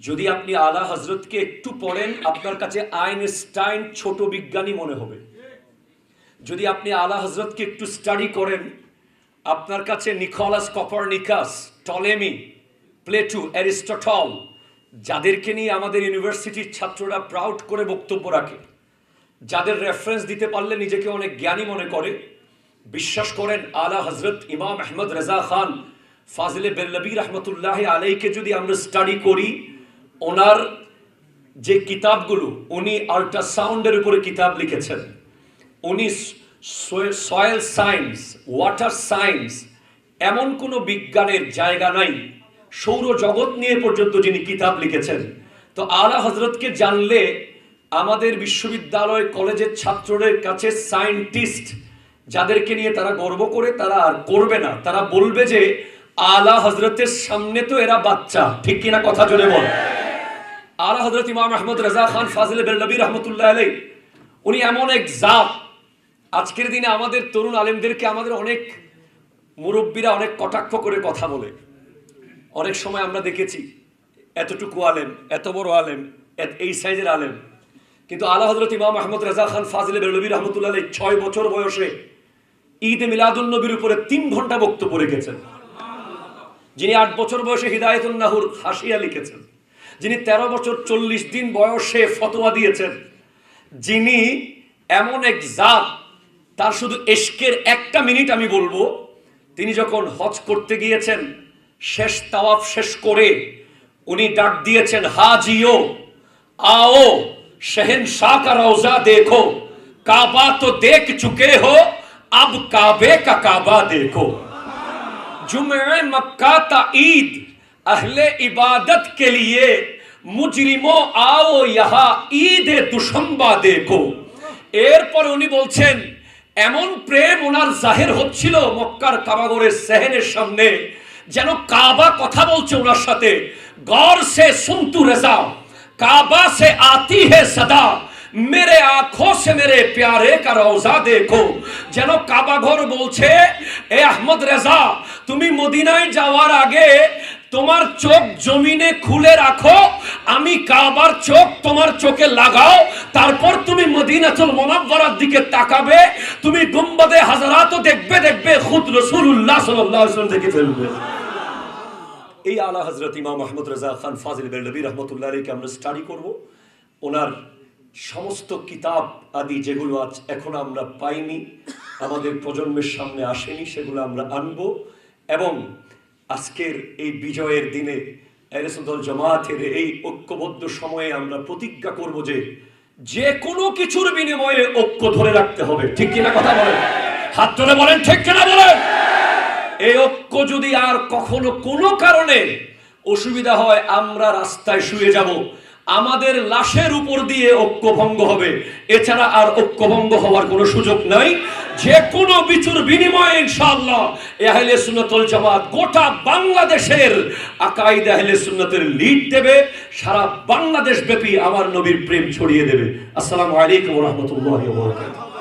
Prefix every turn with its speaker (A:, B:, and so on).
A: যদি আপনি আলা হজরতকে একটু পড়েন আপনার কাছে আইনস্টাইন ছোট বিজ্ঞানী মনে হবে। যদি আপনি আলা হজরতকে একটু স্টাডি করেন আপনার কাছে Nicolas Copernicus, Ptolemy, Plato, Aristotle, যাদেরকে নিয়ে আমাদের ইউনিভার্সিটির ছাত্ররা প্রাউড করে বক্তব্য রাখে, যাদের রেফারেন্স দিতে পারলে নিজেকে অনেক জ্ঞানী মনে করে, বিশ্বাস করেন আলা হজরত ইমাম আহমদ রেজা খান ফাজিলে বেরলভী রহমতুল্লাহ আলাইকে যদি আমরা স্টাডি করি, ওনার যে কিতাবগুলো, উনি আল্ট্রাসাউন্ডের উপরে কিতাব লিখেছেন, উনি সয়েল সায়েন্স, ওয়াটার সায়েন্স, এমন কোনো বিজ্ঞানের জায়গা নাই, সৌরজগৎ নিয়ে পর্যন্ত যিনি কিতাব লিখেছেন। তো আলা হজরতকে জানলে আমাদের বিশ্ববিদ্যালয় কলেজের ছাত্রদের কাছে সায়েন্টিস্ট যাদেরকে নিয়ে তারা গর্ব করে, তারা আর করবে না, তারা বলবে যে আলা হজরতের সামনে তো এরা বাচ্চা। ঠিক কিনা কথা জোরে বল। আলা হজরত ইমাম আহমদ রেজা খান ফাজিলে বেরলভী রহমতুল্লাহ আলাই, উনি এমন এক জাত। আজকের দিনে আমাদের তরুণ আলেমদেরকে আমাদের অনেক মুরব্বীরা অনেক কটাক্ষ করে কথা বলে। অনেক সময় আমরা দেখেছি এতটুকু আলেম, এত বড় আলেম, এই সাইজের আলেম, কিন্তু আলা হজরত ইমাম আহমদ রেজা খান ফাজিলে বেরলভী রহমতুল্লাহ আলাই 6 বছর বয়সে ঈদে মিলাদুন নবীর উপরে 3 ঘন্টা বক্তব্য রেখেছেন। যিনি 8 বছর বয়সে হিদায়াতুন নাহুর হাসিয়া লিখেছেন, যিনি 13 বছর 40 দিন বয়সে ফতোয়া দিয়েছেন, যিনি এমন এক জাত, তার শুধু ইশকের একটা মিনিট আমি বলবো। তিনি যখন হজ করতে গিয়েছেন, শেষ তাওয়াফ শেষ করে উনি ডাক দিয়েছেন, হাজিও आओ शहनशाह का रौजा देखो, काबा तो देख चुके हो, अब काबे का काबा देखो। जुमे मक्का ता ईद अहले इबादत के लिए, मुजरिमो आओ यहाँ ईद दुशंबा देखो। এরপর উনি বলছেন, এমন প্রেম ওনার জাহির হচ্ছিল মক্কার কাবাগরের সেহেনের সামনে, যেন কাবা কথা বলছে ওনার সাথে। গौर से सुन तू रजा, काबा से आती है सदा, मेरे आंखों से मेरे प्यारे का रौजा देखो। যেন কাবা ঘর বলছে, এ আহমদ রেজা, তুমি মদিনায় যাওয়ার আগে তোমার চোখ জমিনে খুলে রাখো, আমি কাবার চোখ তোমার চোখে লাগাও, তারপর তুমি মদিনাতুল মুনাওয়ারার দিকে তাকাবে, তুমি গুম্বদে হাজারাতও দেখবে, দেখবে খুদ রাসূলুল্লাহ সাল্লাল্লাহু আলাইহি ওয়াসাল্লাম দেখে ফেলবে। এই আলা হজরত ইমাম আহমদ রেজা খান ফাজিল বেরলভী রহমতুল্লাহ আলাইকে আমরা স্টাডি করব। ওনার সমস্ত কিতাব আদি যেগুলো আজ এখন আমরা পাইনি, আমাদের প্রজন্মের সামনে আসেনি, সেগুলো আমরা আনব। এবং আজকের এই বিজয়ের দিনে আহলে সুন্নাত ওয়াল জামাতের এই ঐক্যবদ্ধ সময়ে আমরা প্রতিজ্ঞা করব যে যে কোনো কিছুর বিনিময়ে ঐক্য ধরে রাখতে হবে। ঠিক কিনা কথা বলেন? হাত তুলে বলেন ঠিক কিনা বলেন। এই ঐক্য যদি আর কখনো কোনো কারণে অসুবিধা হয়, আমরা রাস্তায় শুয়ে যাব, আমাদের লাশের উপর দিয়ে ঐক্য ভঙ্গ হবে, এছাড়া আর ঐক্য ভঙ্গ হওয়ার কোনো সুযোগ নাই। যে কোনো কিছুর বিনিময়ে ইনশাআল্লাহ আহলে সুন্নাত ওয়াল জামাত গোটা বাংলাদেশের আকাইদে আহলে সুন্নাতের লিড দেবে, সারা বাংলাদেশ ব্যাপী আমার নবীর প্রেম ছড়িয়ে দেবে। আসসালামু আলাইকুম ওয়া রাহমাতুল্লাহি ওয়া বারাকাতুহু।